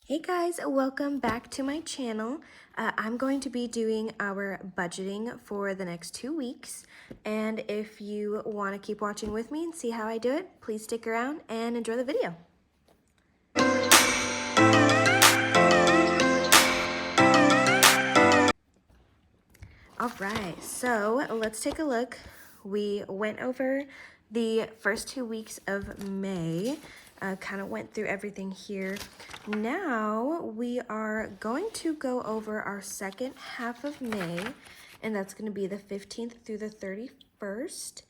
Hey guys, welcome back to my channel. I'm going to be doing our budgeting for the next 2 weeks. And if you want to keep watching with me and see how I do it, please stick around and enjoy the video. All right, so let's take a look. We went over the first 2 weeks of May, kind of went through everything here. Now we are going to go over our second half of May, and that's going to be the 15th through the 31st.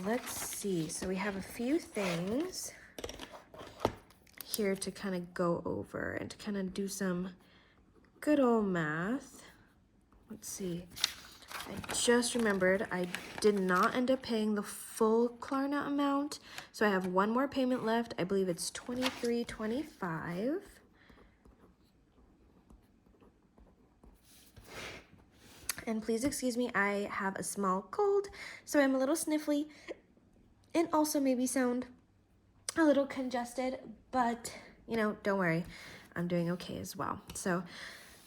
Let's see, so we have a few things here to kind of go over and to kind of do some good old math. Let's see. I just remembered I did not end up paying the full Klarna amount, so I have one more payment left. I believe it's $23.25. And please excuse me, I have a small cold, so I'm a little sniffly and also maybe sound a little congested, but you know, don't worry, I'm doing okay as well. So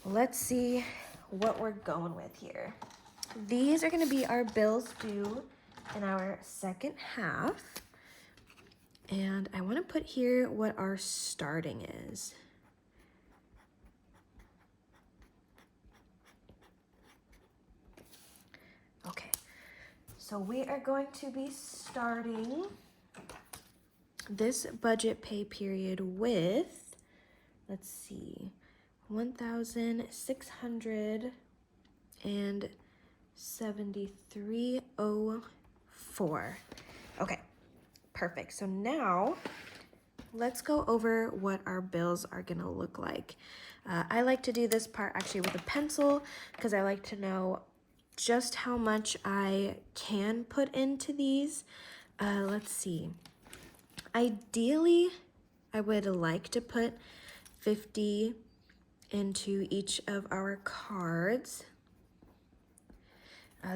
let's see what we're going with here. These are going to be our bills due in our second half. And I want to put here what our starting is. Okay, so we are going to be starting this budget pay period with, let's see, 1,673.04. Okay, perfect. So now let's go over what our bills are gonna look like. I like to do this part actually with a pencil because I like to know just how much I can put into these. Let's see. Ideally, I would like to put 50 into each of our cards.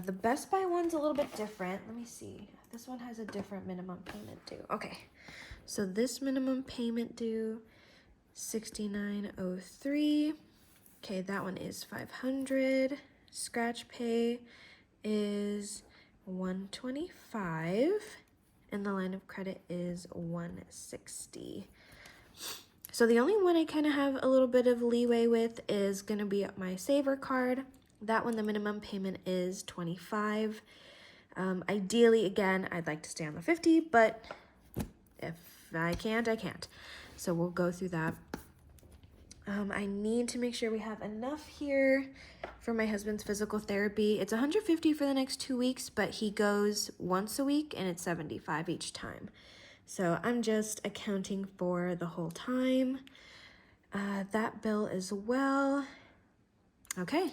The Best Buy one's a little bit different. Let me see. This one has a different minimum payment due. Okay, so this minimum payment due, $69.03. Okay, that one is $500. Scratch pay is $125, and the line of credit is $160. So the only one I kind of have a little bit of leeway with is going to be my Saver card. That one, the minimum payment is $25. Ideally, again, I'd like to stay on the 50, but if I can't, I can't. So we'll go through that. I need to make sure we have enough here for my husband's physical therapy. It's $150 for the next 2 weeks, but he goes once a week and it's $75 each time. So I'm just accounting for the whole time. That bill as well. Okay,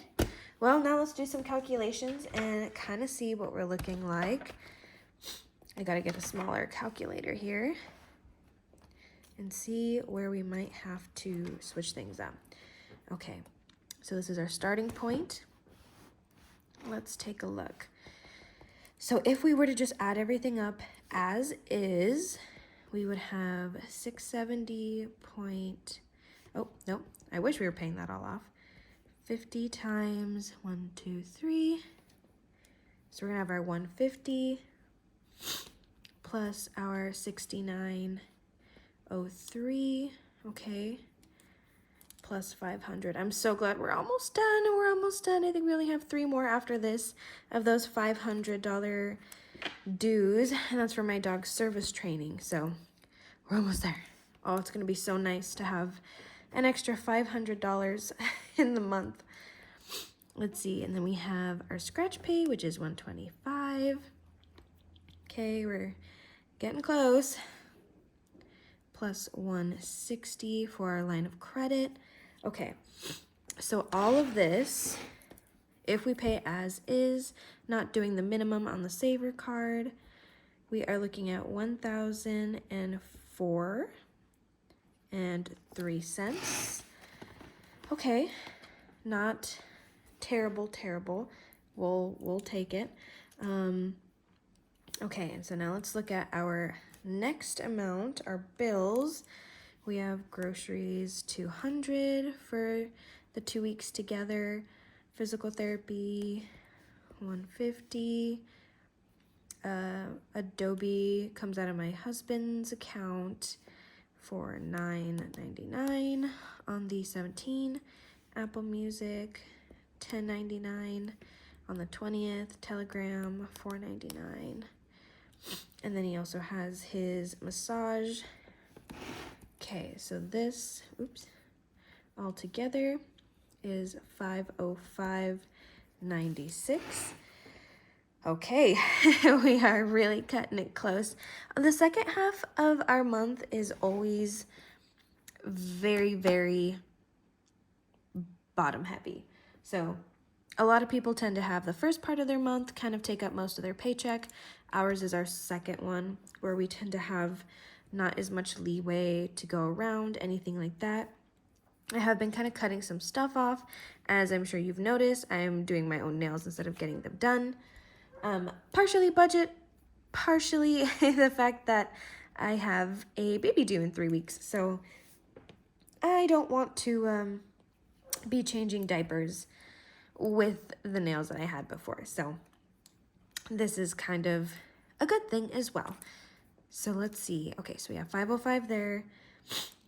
well, now let's do some calculations and kind of see what we're looking like. I gotta get a smaller calculator here and see where we might have to switch things up. Okay, so this is our starting point. Let's take a look. So if we were to just add everything up as is, we would have 670 point, oh, no, I wish we were paying that all off. 50 times 1, 2, 3. So we're gonna have our 150 plus our 69.03, okay, plus 500. I'm so glad we're almost done. We're almost done. I think we only have 3 more after this of those $500 dues, and that's for my dog's service training. So we're almost there. Oh, it's gonna be so nice to have an extra $500 in the month. Let's see, and then we have our scratch pay, which is $125. Okay, we're getting close. Plus $160 for our line of credit. Okay, so all of this, if we pay as is, not doing the minimum on the Saver card, we are looking at $1,004.03. Okay, not terrible. We'll take it. Okay, and so now let's look at our next amount, our bills, We have groceries, 200 for the 2 weeks together. Physical therapy, 150. Adobe comes out of my husband's account for $9.99 on the 17th. Apple Music, $10.99 on the 20th. Telegram, $4.99. And then he also has his massage. Okay, so this, all together is $505.96. Okay, we are really cutting it close. The second half of our month is always very, very bottom heavy. So a lot of people tend to have the first part of their month kind of take up most of their paycheck. Ours is our second one, where we tend to have not as much leeway to go around, anything like that. I have been kind of cutting some stuff off. As I'm sure you've noticed, I'm doing my own nails instead of getting them done. Partially budget, partially the fact that I have a baby due in 3 weeks. So I don't want to be changing diapers with the nails that I had before. So this is kind of a good thing as well. So let's see. Okay, so we have 505 there.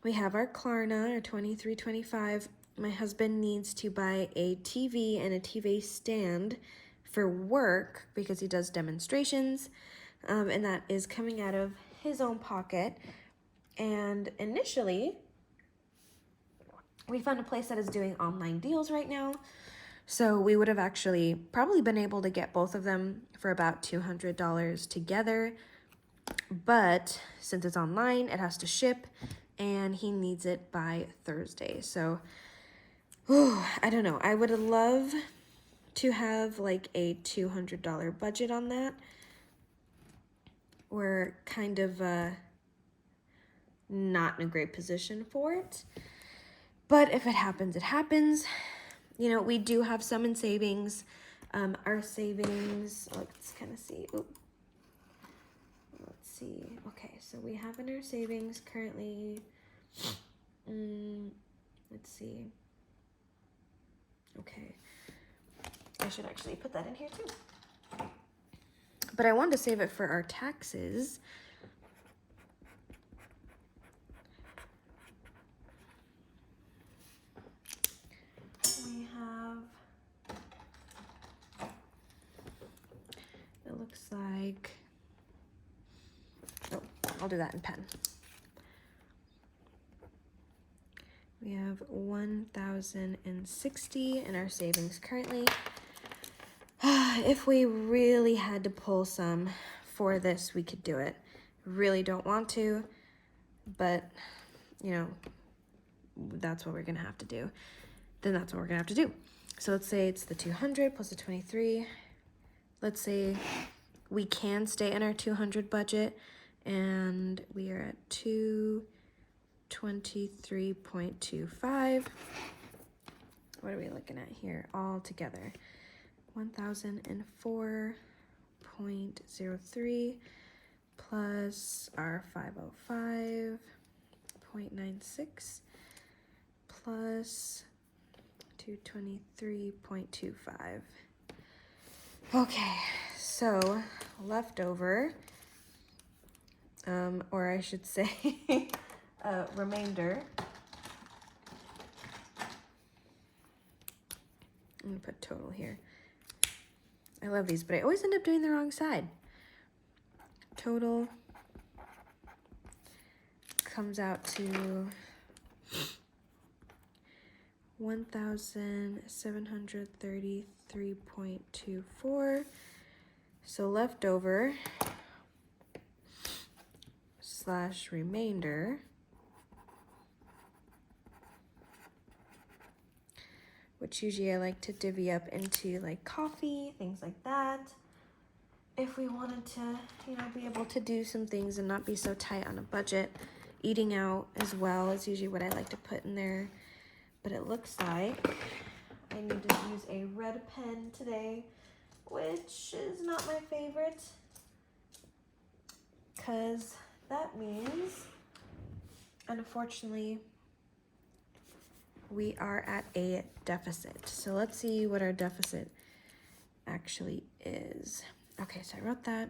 We have our Klarna, our $23.25. My husband needs to buy a TV and a TV stand for work because he does demonstrations, and that is coming out of his own pocket. And initially, we found a place that is doing online deals right now, so we would have actually probably been able to get both of them for about $200 together, but since it's online, it has to ship, and he needs it by Thursday. So, I don't know. I would love to have like a $200 budget on that. We're kind of not in a great position for it. But if it happens, it happens. You know, we do have some in savings. Our savings, let's kind of see. Let's see. Okay, so we have in our savings currently, let's see. Okay. I should actually put that in here too. But I wanted to save it for our taxes. We have, it looks like, oh, I'll do that in pen. We have 1,060 in our savings currently. If we really had to pull some for this, we could do it. Really don't want to, but, you know, that's what we're going to have to do. Then that's what we're going to have to do. So let's say it's the 200 plus the 23. Let's say we can stay in our 200 budget, and we are at 223.25. What are we looking at here all together? 1,004.03 plus our 505.96 plus 223.25. Okay, so leftover, or I should say remainder. I'm gonna put total here. I love these, but I always end up doing the wrong side. Total comes out to 1,733.24. So leftover slash remainder, which usually I like to divvy up into like coffee, things like that. If we wanted to, you know, be able to do some things and not be so tight on a budget. Eating out as well is usually what I like to put in there. But it looks like I need to use a red pen today, which is not my favorite, because that means unfortunately, we are at a deficit. So let's see what our deficit actually is. Okay, so I wrote that.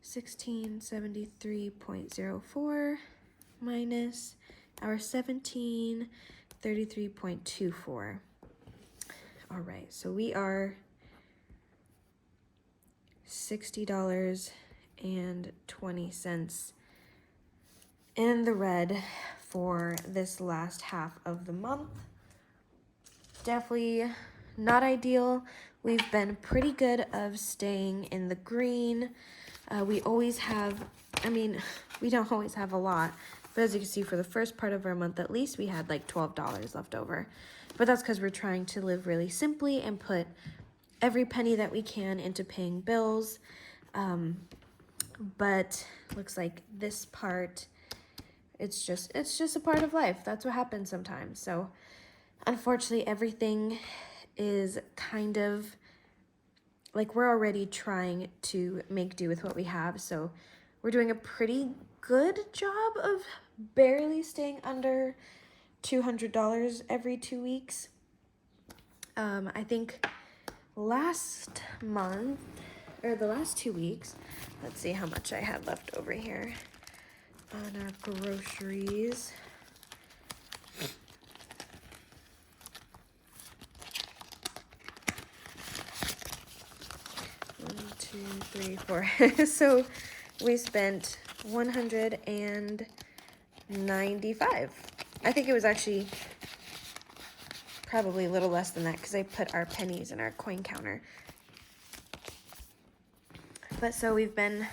1673.04 minus our 1733.24. All right, so we are $60.20 in the red for this last half of the month. Definitely not ideal. We've been pretty good of staying in the green. We always have, I mean, we don't always have a lot, but as you can see, for the first part of our month at least, we had like $12 left over. But that's because we're trying to live really simply and put every penny that we can into paying bills. But looks like this part, it's just a part of life. That's what happens sometimes. So unfortunately, everything is kind of like we're already trying to make do with what we have. So we're doing a pretty good job of barely staying under $200 every 2 weeks. I think last month, or the last 2 weeks, let's see how much I had left over here on our groceries. One, two, three, four. So we spent $195. I think it was actually probably a little less than that because I put our pennies in our coin counter. But so we've been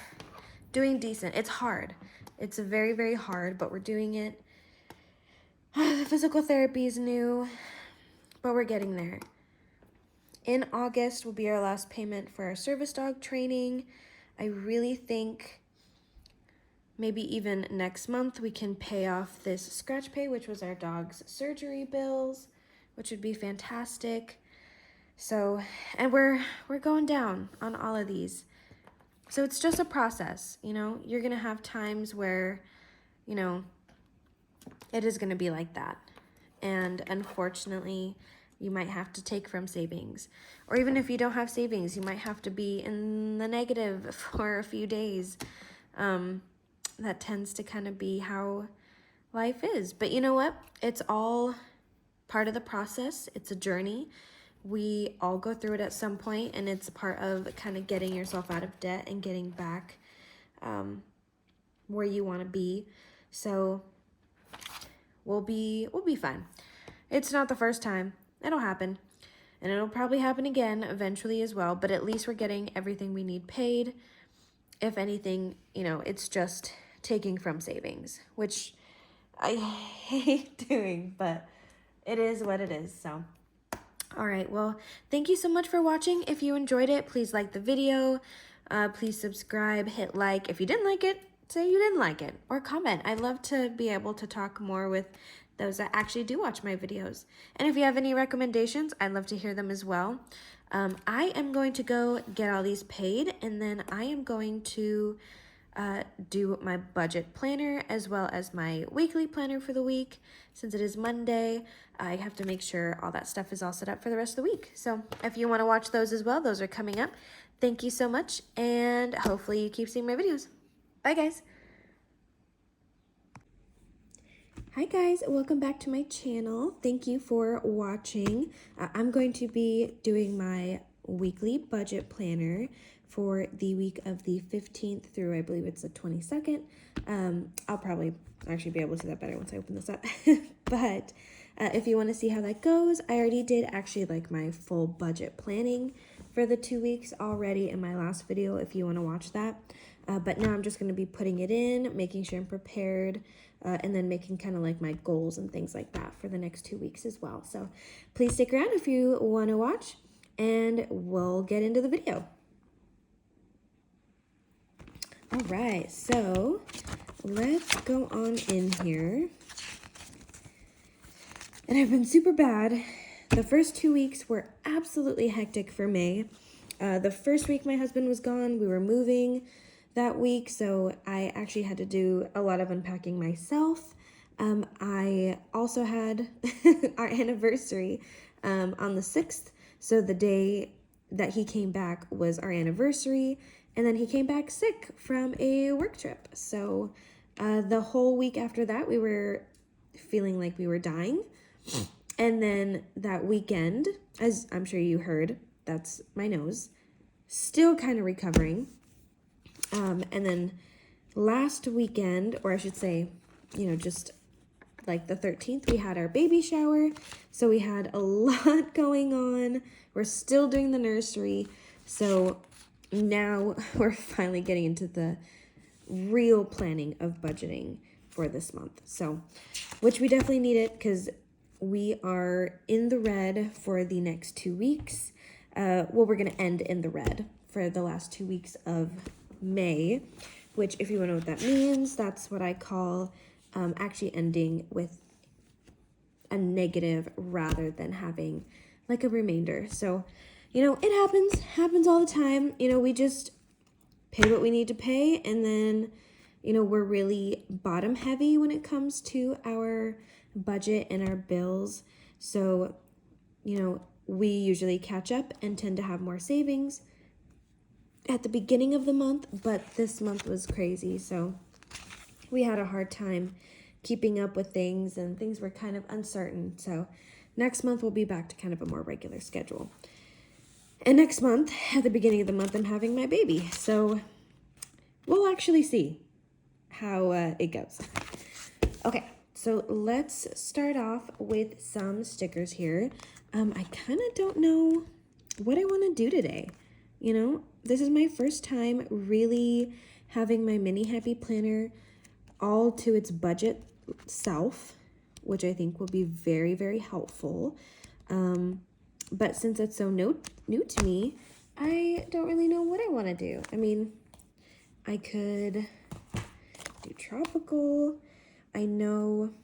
doing decent. It's hard. It's very, very hard, but we're doing it. The physical therapy is new, but we're getting there. In August will be our last payment for our service dog training. I really think maybe even next month we can pay off this scratch pay, which was our dog's surgery bills, which would be fantastic. So, and we're going down on all of these. So it's just a process, you know. You're going to have times where, you know, it is going to be like that. And unfortunately, you might have to take from savings. Or even if you don't have savings, you might have to be in the negative for a few days. That tends to kind of be how life is. But you know what? It's all part of the process. It's a journey. We all go through it at some point, and it's part of kind of getting yourself out of debt and getting back where you want to be. So we'll be fine. It's not the first time. It'll happen. And it'll probably happen again eventually as well, but at least we're getting everything we need paid. If anything, you know, it's just taking from savings, which I hate doing, but it is what it is. So, all right. Well, thank you so much for watching. If you enjoyed it, please like the video. Please subscribe, hit like. If you didn't like it, say you didn't like it, or comment. I love to be able to talk more with those that actually do watch my videos. And if you have any recommendations, I'd love to hear them as well. I am going to go get all these paid, and then I am going to do my budget planner as well as my weekly planner for the week. Since it is Monday, I have to make sure all that stuff is all set up for the rest of the week. So if you want to watch those as well, those are coming up. Thank you so much, and hopefully you keep seeing my videos. Bye, guys. Hi guys, welcome back to my channel. Thank you for watching. I'm going to be doing my weekly budget planner for the week of the 15th through, I believe it's the 22nd. I'll probably actually be able to see that better once I open this up. But if you want to see how that goes, I already did actually like my full budget planning for the 2 weeks already in my last video if you want to watch that. But now I'm just going to be putting it in, making sure I'm prepared, and then making kind of like my goals and things like that for the next 2 weeks as well. So please stick around if you want to watch, and we'll get into the video. All right, so let's go on in here. And I've been super bad. The first 2 weeks were absolutely hectic for me. The first week my husband was gone, we were moving. that week, so I actually had to do a lot of unpacking myself. I also had our anniversary on the 6th, so the day that he came back was our anniversary, and then he came back sick from a work trip. So the whole week after that, we were feeling like we were dying. And then that weekend, as I'm sure you heard, that's my nose, still kind of recovering. And then last weekend, or I should say, just like the 13th, we had our baby shower. So we had a lot going on. We're still doing the nursery. So now we're finally getting into the real planning of budgeting for this month. So, which we definitely need it because we are in the red for the next 2 weeks. We're going to end in the red for the last 2 weeks of May, which, if you want to know what that means, that's what I call actually ending with a negative rather than having like a remainder. So, it happens all the time. We just pay what we need to pay, and then, we're really bottom heavy when it comes to our budget and our bills. So, we usually catch up and tend to have more savings at the beginning of the month, but this month was crazy. So we had a hard time keeping up with things, and things were kind of uncertain. So next month we'll be back to kind of a more regular schedule. And next month, at the beginning of the month, I'm having my baby. So we'll actually see how it goes. Okay, so let's start off with some stickers here. I kind of don't know what I want to do today. This is my first time really having my mini happy planner all to its budget self, which I think will be very, very helpful. But since it's so new to me, I don't really know what I want to do. I mean, I could do tropical. I know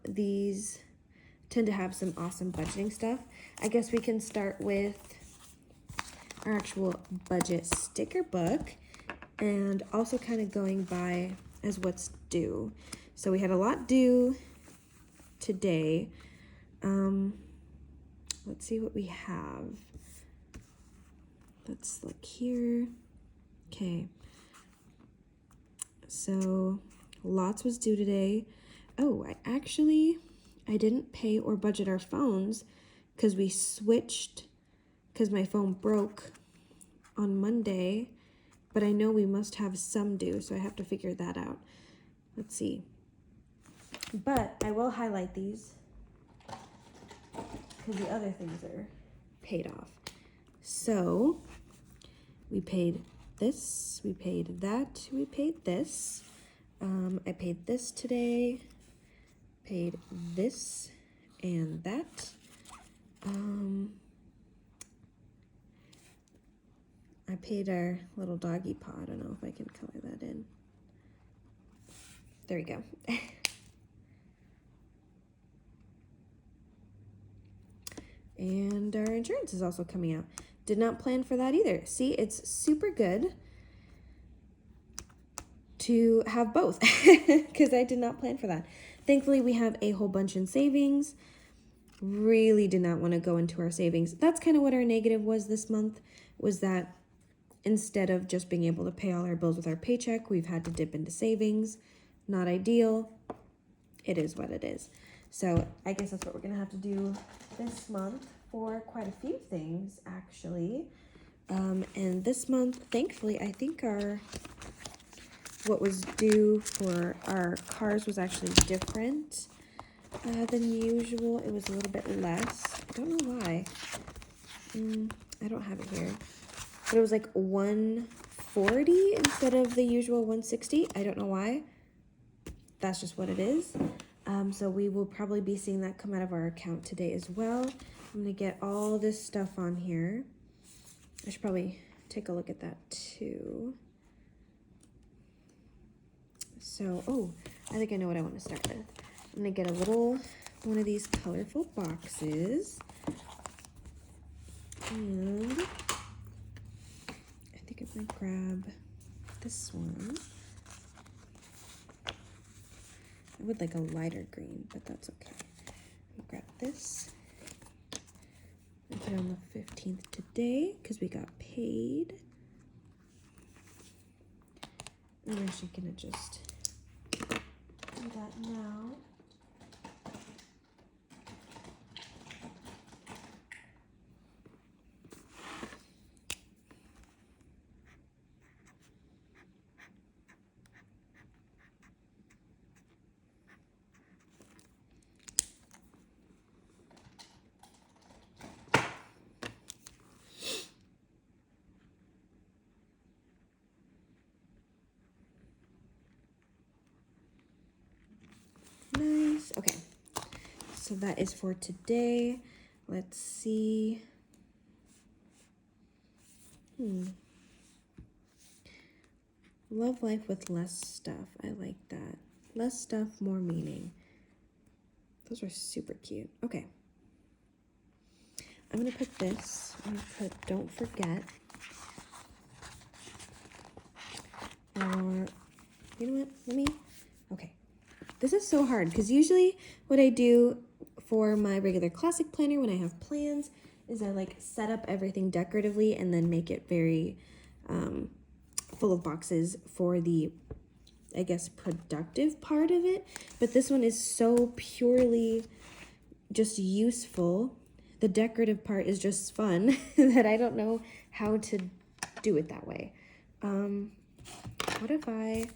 these tend to have some awesome budgeting stuff. I guess we can start with our actual budget sticker book, and also kind of going by as what's due. So we had a lot due today. Let's see what we have. Let's look here. Okay. So lots was due today. Oh, I didn't pay or budget our phones because we switched because my phone broke on Monday, but I know we must have some due, so I have to figure that out. Let's see. But I will highlight these because the other things are paid off. So we paid this, we paid that, we paid this. I paid this today, paid this and that. I paid our little doggy paw. I don't know if I can color that in. There we go. And our insurance is also coming out. Did not plan for that either. See, it's super good to have both because I did not plan for that. Thankfully, we have a whole bunch in savings. Really did not want to go into our savings. That's kind of what our negative was this month, was that instead of just being able to pay all our bills with our paycheck, we've had to dip into savings. Not ideal. It is what it is. So I guess that's what we're going to have to do this month for quite a few things, actually. And this month, thankfully, I think what was due for our cars was actually different than usual. It was a little bit less. I don't know why. I don't have it here. But it was like 140 instead of the usual 160. I don't know why. That's just what it is. So we will probably be seeing that come out of our account today as well. I'm going to get all this stuff on here. I should probably take a look at that too. So, I think I know what I want to start with. I'm going to get a little one of these colorful boxes. And I think I'm going to grab this one. I would like a lighter green, but that's okay. I'll grab this and put it on the 15th today because we got paid. I'm actually gonna just do that now. Nice. Okay, so that is for today. Let's see. Love life with less stuff. I like that. Less stuff, more meaning. Those are super cute. Okay. I'm gonna put this. I'm gonna put don't forget. Or you know what? Okay. This is so hard because usually what I do for my regular classic planner when I have plans is I like set up everything decoratively and then make it very full of boxes for the, I guess, productive part of it. But this one is so purely just useful. The decorative part is just fun that I don't know how to do it that way. What if I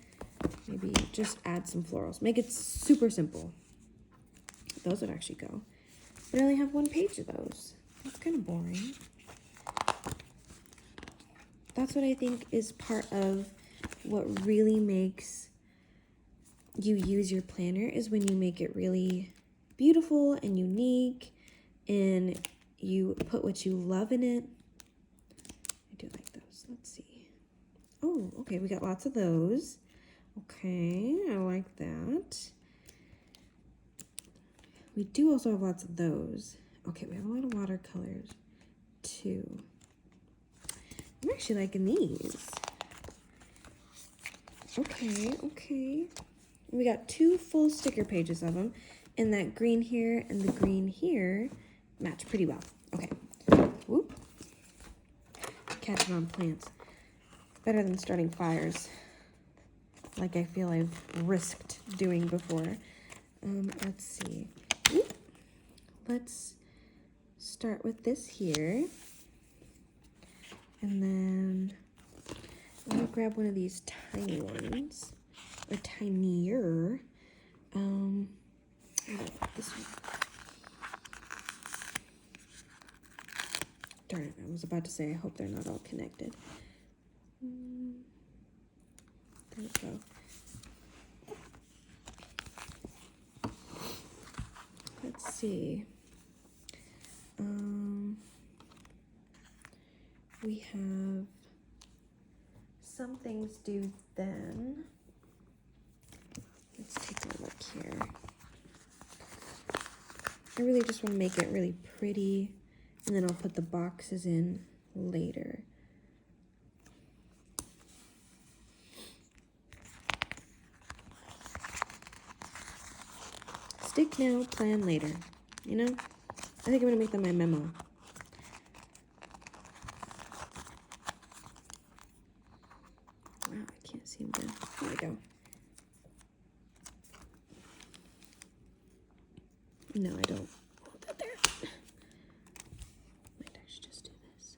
maybe just add some florals? Make it super simple. Those would actually go. But I only have one page of those. That's kind of boring. That's what I think is part of what really makes you use your planner is when you make it really beautiful and unique and you put what you love in it. I do like those. Let's see. Oh, okay, we got lots of those. Okay, I like that. We do also have lots of those. Okay, we have a lot of watercolors too. I'm actually liking these. Okay. We got 2 full sticker pages of them, and that green here and the green here match pretty well. Okay. Whoop. Catching on plants. Better than starting fires, like I feel I've risked doing before. Let's see. Whoop. Let's start with this here. And then I'm gonna grab one of these tiny ones, or tinier. This one. Darn it, I was about to say, I hope they're not all connected. There we go. Let's see. We have some things due then. Let's take a look here. I really just want to make it really pretty, and then I'll put the boxes in later. Stick now, plan later. You know? I think I'm gonna make that my memo. Wow, I can't seem to. There we go. No, I don't. Hold that there. Might actually just do this.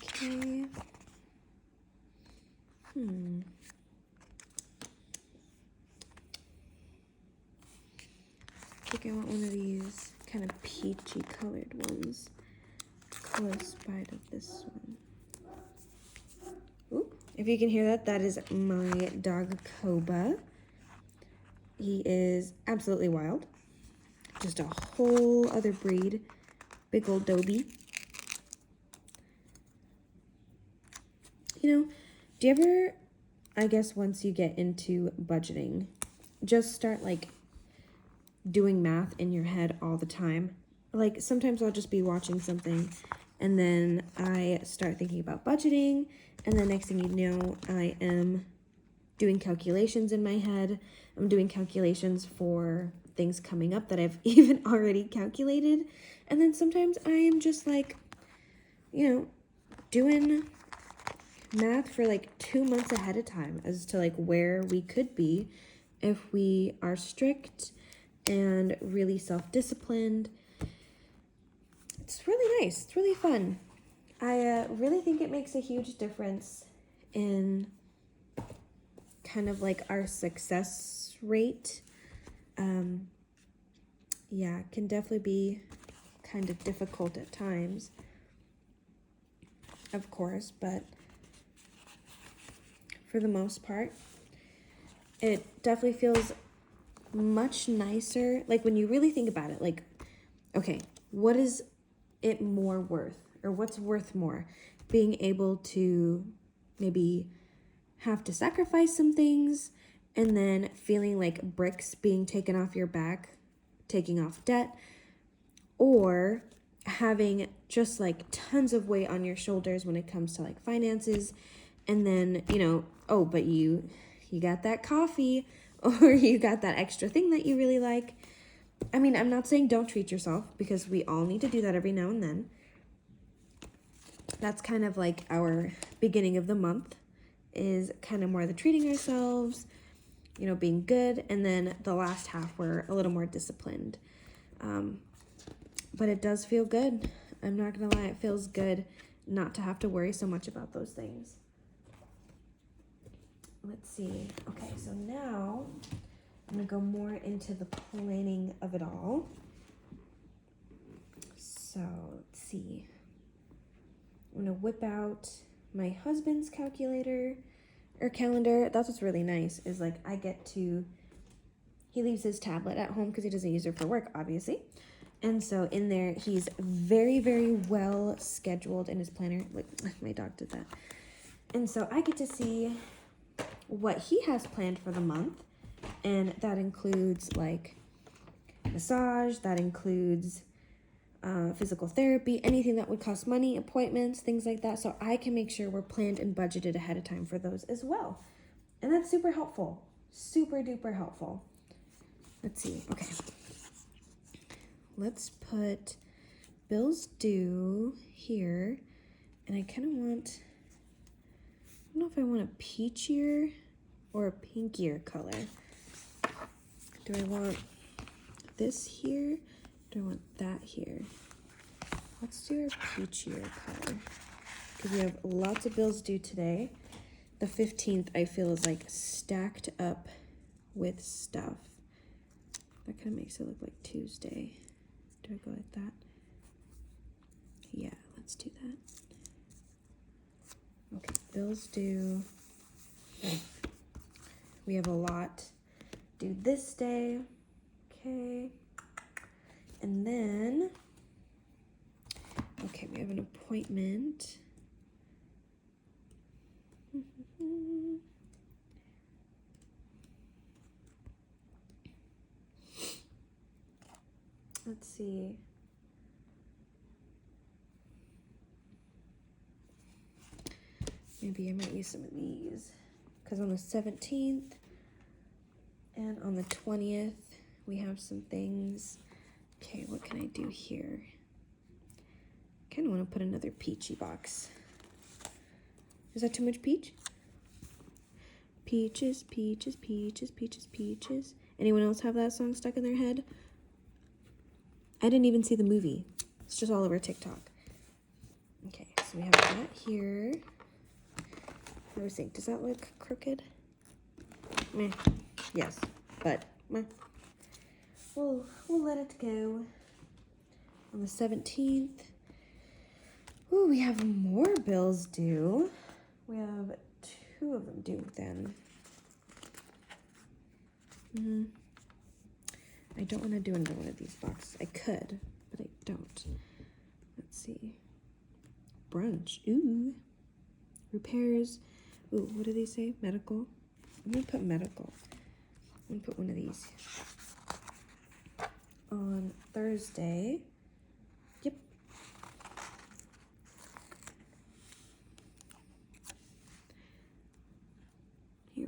Okay. I think I want one of these kind of peachy colored ones close by to this one. Ooh, if you can hear that, that is my dog Koba. He is absolutely wild. Just a whole other breed. Big old Dobie. You know, do you ever, I guess once you get into budgeting, just start like doing math in your head all the time? Like sometimes I'll just be watching something And then I start thinking about budgeting, and the next thing you know, I am doing calculations in my head. I'm doing calculations for things coming up that I've even already calculated. And then sometimes I am just like, you know, doing math for like 2 months ahead of time as to like where we could be if we are strict and really self-disciplined. It's really nice. It's really fun. I really think it makes a huge difference in kind of like our success rate. Yeah, it can definitely be kind of difficult at times, of course, but for the most part, it definitely feels much nicer. Like when you really think about it, like, okay, what is it more worth, or what's worth more? Being able to maybe have to sacrifice some things and then feeling like bricks being taken off your back, taking off debt, or having just like tons of weight on your shoulders when it comes to like finances, and then, you know, oh, but you got that coffee or you got that extra thing that you really like. I mean, I'm not saying don't treat yourself, because we all need to do that every now and then. That's kind of like our beginning of the month, is kind of more the treating ourselves, you know, being good. And then the last half, we're a little more disciplined. But it does feel good. I'm not gonna lie, it feels good not to have to worry so much about those things. Let's see. Okay, so now I'm gonna go more into the planning of it all. So let's see. I'm gonna whip out my husband's calculator or calendar. That's what's really nice, is like I get to, he leaves his tablet at home because he doesn't use it for work, obviously. And so in there, he's very, very well scheduled in his planner. Like, my dog did that. And so I get to see what he has planned for the month. And that includes like massage, that includes physical therapy, anything that would cost money, appointments, things like that. So I can make sure we're planned and budgeted ahead of time for those as well. And that's super helpful. Super duper helpful. Let's see. Okay. Let's put bills due here. And I kind of want, I don't know if I want a peachier or a pinkier color. Do I want this here? Do I want that here? Let's do a peachier color, because we have lots of bills due today. The 15th, I feel, is like stacked up with stuff. That kind of makes it look like Tuesday. Do I go like that? Yeah, let's do that. Okay, bills due. We have a lot due this day. Okay. And then, okay, we have an appointment. Let's see. Maybe I might use some of these, because on the 17th and on the 20th, we have some things. Okay, what can I do here? I kind of want to put another peachy box. Is that too much peach? Peaches, peaches, peaches, peaches, peaches. Anyone else have that song stuck in their head? I didn't even see the movie. It's just all over TikTok. Okay, so we have that here. I was thinking, does that look crooked? Meh. Yes, but meh. We'll let it go. On the 17th, ooh, we have more bills due. We have 2 of them due then. I don't want to do another one of these boxes. I could, but I don't. Let's see. Brunch. Ooh. Repairs. Ooh, what do they say? Medical. I'm going to put medical. I'm going to put one of these. On Thursday. Yep.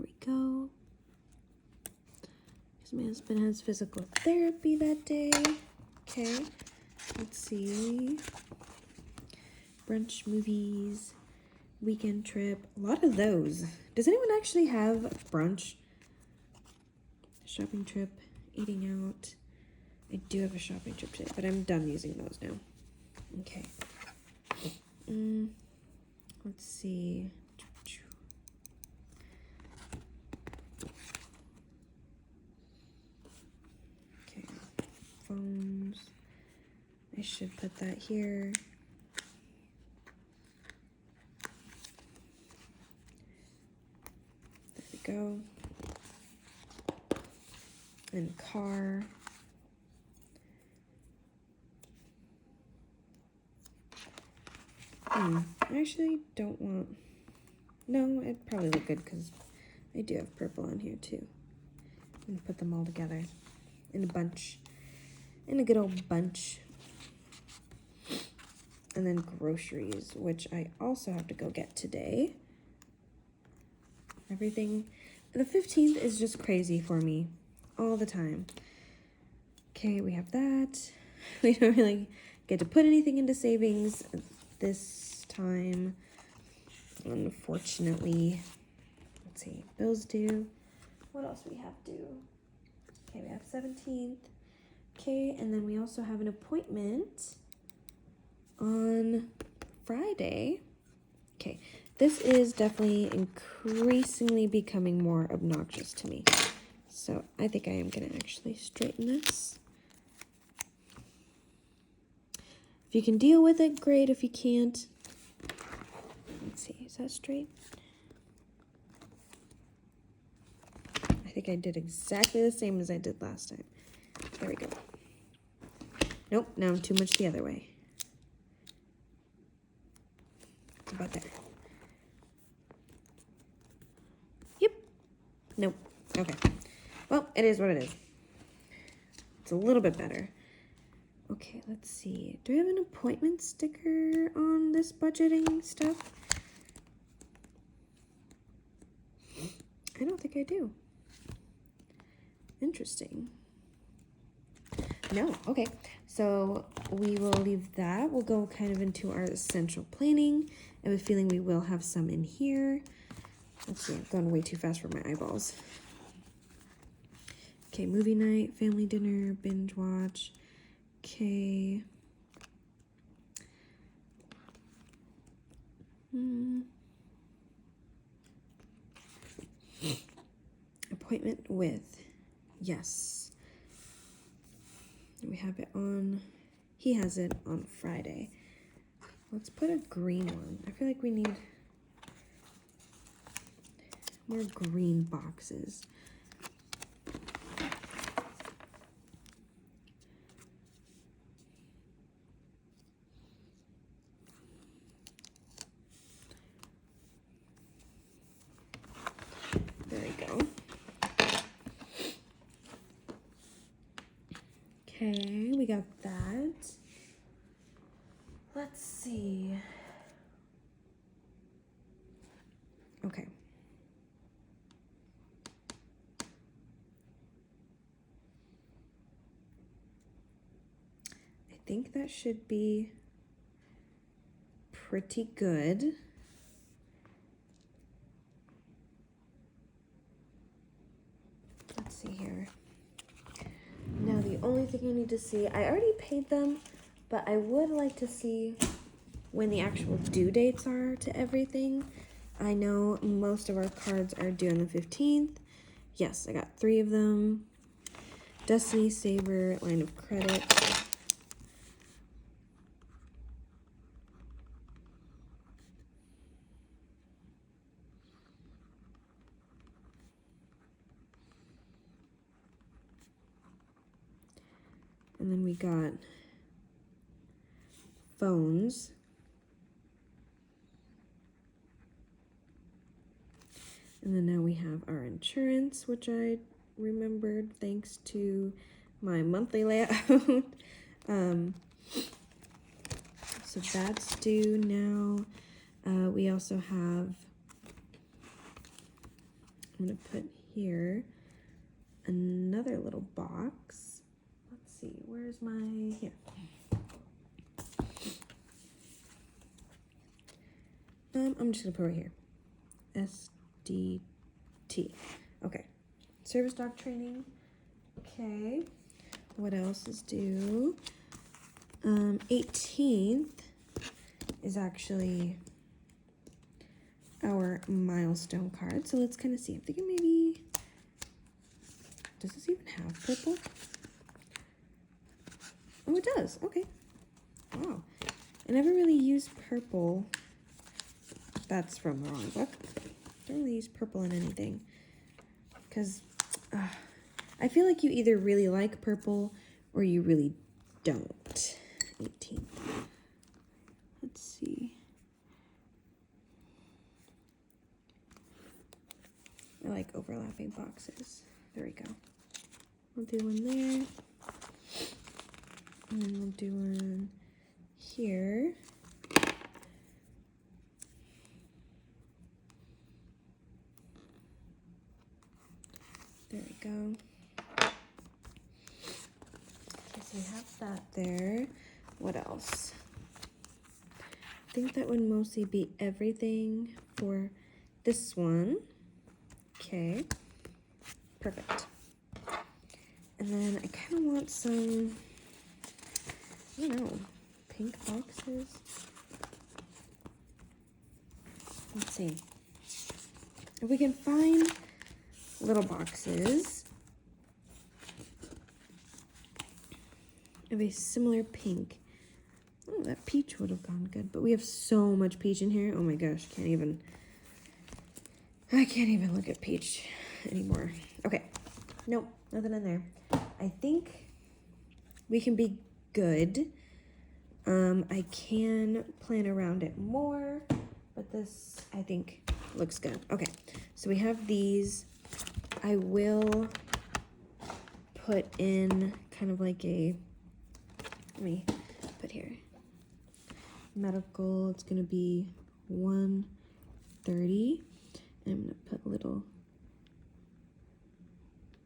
we go. Because my husband has physical therapy that day. Okay, let's see. Brunch, movies, weekend trip. A lot of those. Does anyone actually have brunch? Shopping trip, eating out. I do have a shopping trip today, but I'm done using those now. Okay. Let's see. Okay. Phones. I should put that here. There we go. And car. I actually don't want... No, it'd probably look good because I do have purple on here too. And put them all together in a bunch. In a good old bunch. And then groceries, which I also have to go get today. Everything. The 15th is just crazy for me. All the time. Okay, we have that. We don't really get to put anything into savings this time, unfortunately. Let's see, bills due. What else do we have due? Okay, we have 17th. Okay, and then we also have an appointment on Friday. Okay, this is definitely increasingly becoming more obnoxious to me. So I think I am gonna actually straighten this. If you can deal with it, great. If you can't, let's see, is that straight? I think I did exactly the same as I did last time. There we go. Nope, now I'm too much the other way. About there. Yep. Nope. Okay. Well, it is what it is. It's a little bit better. Okay, let's see. Do I have an appointment sticker on this budgeting stuff? I don't think I do. Interesting. No, okay. So we will leave that. We'll go kind of into our essential planning. I have a feeling we will have some in here. Let's see, I've gone way too fast for my eyeballs. Okay, movie night, family dinner, binge watch. Okay. Appointment with, yes. We have it on, he has it on Friday. Let's put a green one. I feel like we need more green boxes. There we go. Okay, we got that. Let's see. Okay. I think that should be pretty good. Let's see here. Now the only thing I need to see, I already paid them, but I would like to see when the actual due dates are to everything. I know most of our cards are due on the 15th. Yes, I got 3 of them. Destiny, Saver, line of credit. And then we got phones. And then now we have our insurance, which I remembered thanks to my monthly layout. So that's due now. We also have I'm gonna put here another little box. Let's see, where's my, here. I'm just gonna put right here. SDT. Okay. Service dog training. Okay. What else is due? 18th is actually our milestone card. So let's kind of see. I'm thinking maybe, does this even have purple? Oh, it does. Okay. Wow. I never really used purple. That's from the wrong book. Don't really use purple in anything. Because I feel like you either really like purple or you really don't. 18. Let's see. I like overlapping boxes. There we go. We'll do one there. And then we'll do one here. There we go. Okay, so we have that there. What else? I think that would mostly be everything for this one. Okay, perfect. And then I kind of want some, I don't know, pink boxes. Let's see. If we can find little boxes of a similar pink. Oh, that peach would have gone good, but we have so much peach in here. Oh my gosh, I can't even look at peach anymore. Okay, nope, nothing in there. I think we can be good. I can plan around it more, but this, I think, looks good. Okay, so we have these. I will put in kind of like a, let me put here, medical, it's gonna be 130. And I'm gonna put a little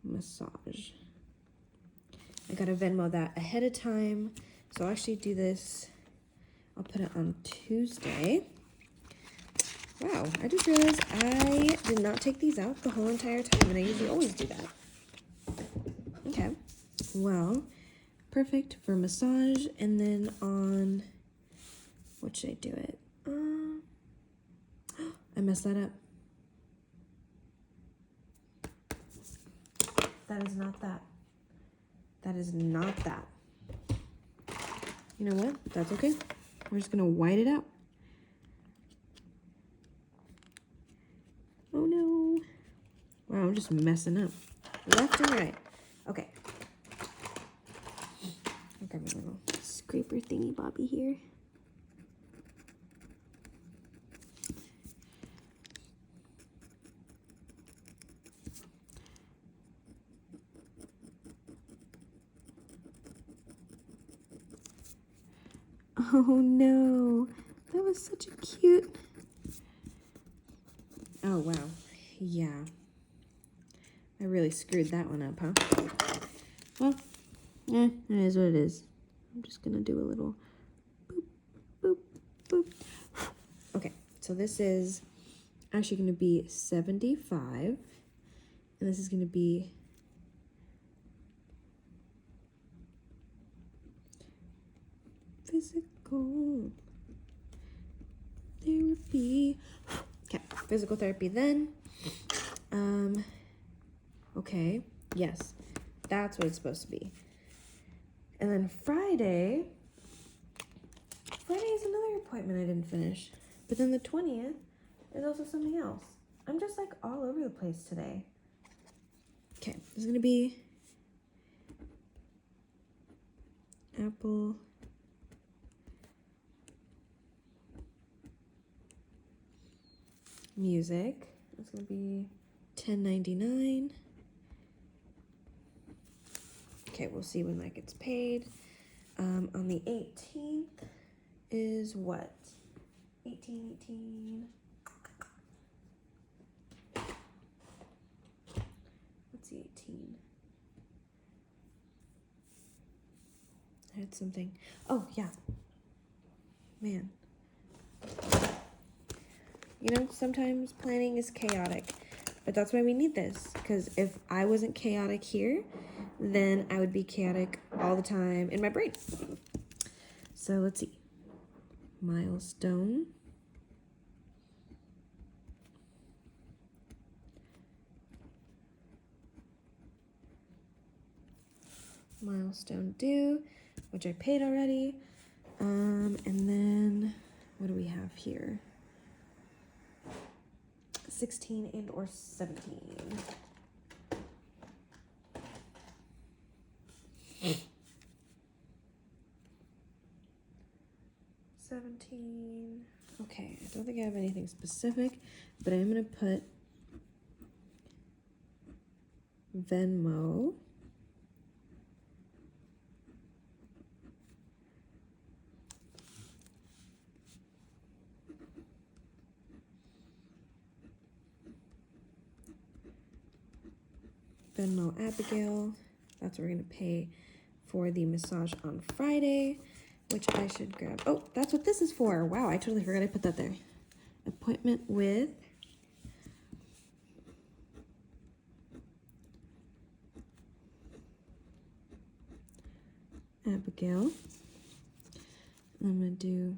massage. I gotta Venmo that ahead of time. So I'll actually do this, I'll put it on Tuesday. Wow, I just realized I did not take these out the whole entire time, and I usually always do that. Okay, well, perfect for massage. And then on, what should I do it? I messed that up. That is not that. That is not that. You know what? That's okay. We're just gonna white it out. Oh no. Wow, I'm just messing up. Left and right. Okay. I'll grab my little scraper thingy bobby here. Oh no, that was such a cute. Oh wow, yeah. I really screwed that one up, huh? Well, it is what it is. I'm just gonna do a little boop, boop, boop. Okay, so this is actually gonna be 75, and this is gonna be physical therapy. Okay, physical therapy then. Okay, yes, that's what it's supposed to be. And then Friday is another appointment I didn't finish. But then the 20th is also something else. I'm just like all over the place today. Okay, there's gonna be Apple Music. It's gonna be $10.99. Okay, we'll see when that gets paid. On the 18th is what? 18. had something. Oh, yeah. Man. You know, sometimes planning is chaotic, but that's why we need this. Because if I wasn't chaotic here, then I would be chaotic all the time in my brain. So let's see. Milestone. Milestone due, which I paid already. And then what do we have here? 16 and or 17. Okay, I don't think I have anything specific, but I'm gonna put Venmo. Venmo Abigail. That's what we're gonna pay for the massage on Friday, which I should grab. Oh, that's what this is for. Wow, I totally forgot I put that there. Appointment with Abigail. I'm gonna do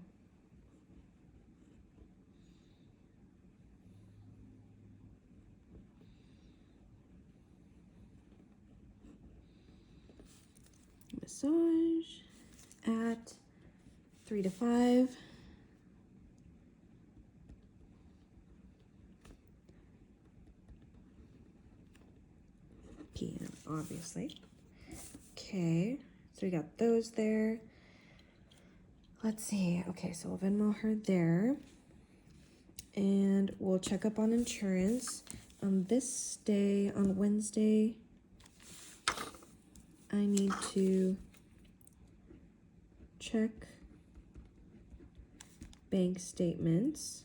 massage at 3 to 5 p.m. obviously. Okay, so we got those there. Let's see. Okay, so we'll Venmo her there. And we'll check up on insurance. On this day, on Wednesday, I need to check bank statements.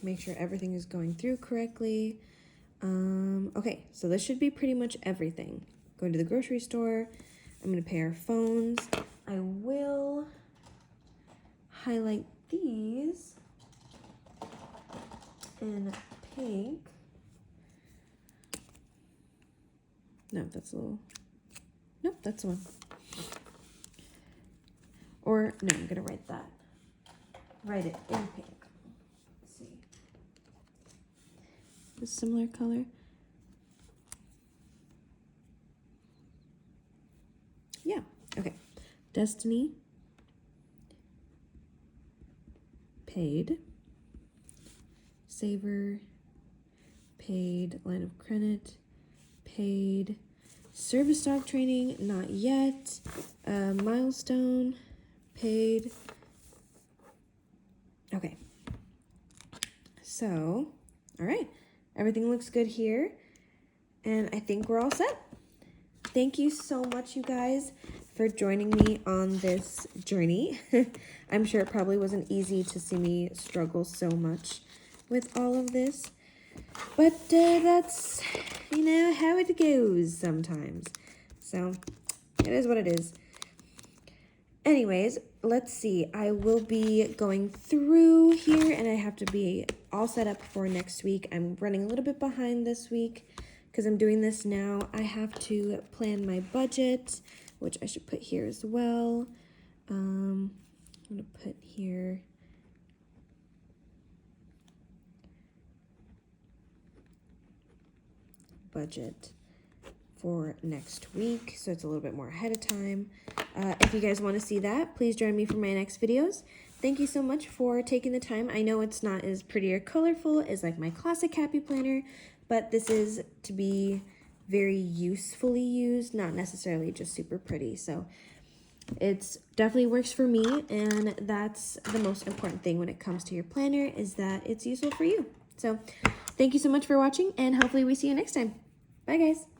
Make sure everything is going through correctly. Okay, so this should be pretty much everything. Going to the grocery store. I'm gonna pay our phones. I will highlight these in pink. No, that's a little, nope, that's the one. Or, no, I'm gonna write that. Write it in pink. Let's see. A similar color. Yeah, okay. Destiny. Paid. Saver. Paid. Line of credit. Paid. Service dog training, not yet. Milestone. Paid. Okay. So, all right. Everything looks good here. And I think we're all set. Thank you so much, you guys, for joining me on this journey. I'm sure it probably wasn't easy to see me struggle so much with all of this. But that's, you know, how it goes sometimes. So, it is what it is. Anyways, let's see. I will be going through here, and I have to be all set up for next week. I'm running a little bit behind this week because I'm doing this now. I have to plan my budget, which I should put here as well. I'm going to put here budget for next week, so it's a little bit more ahead of time. If you guys want to see that, please join me for my next videos. Thank you so much for taking the time. I know it's not as pretty or colorful as like my classic happy planner, but this is to be very usefully used, not necessarily just super pretty. So it's definitely works for me, and that's the most important thing when it comes to your planner, is that it's useful for you. So thank you so much for watching, and hopefully we see you next time. Bye guys.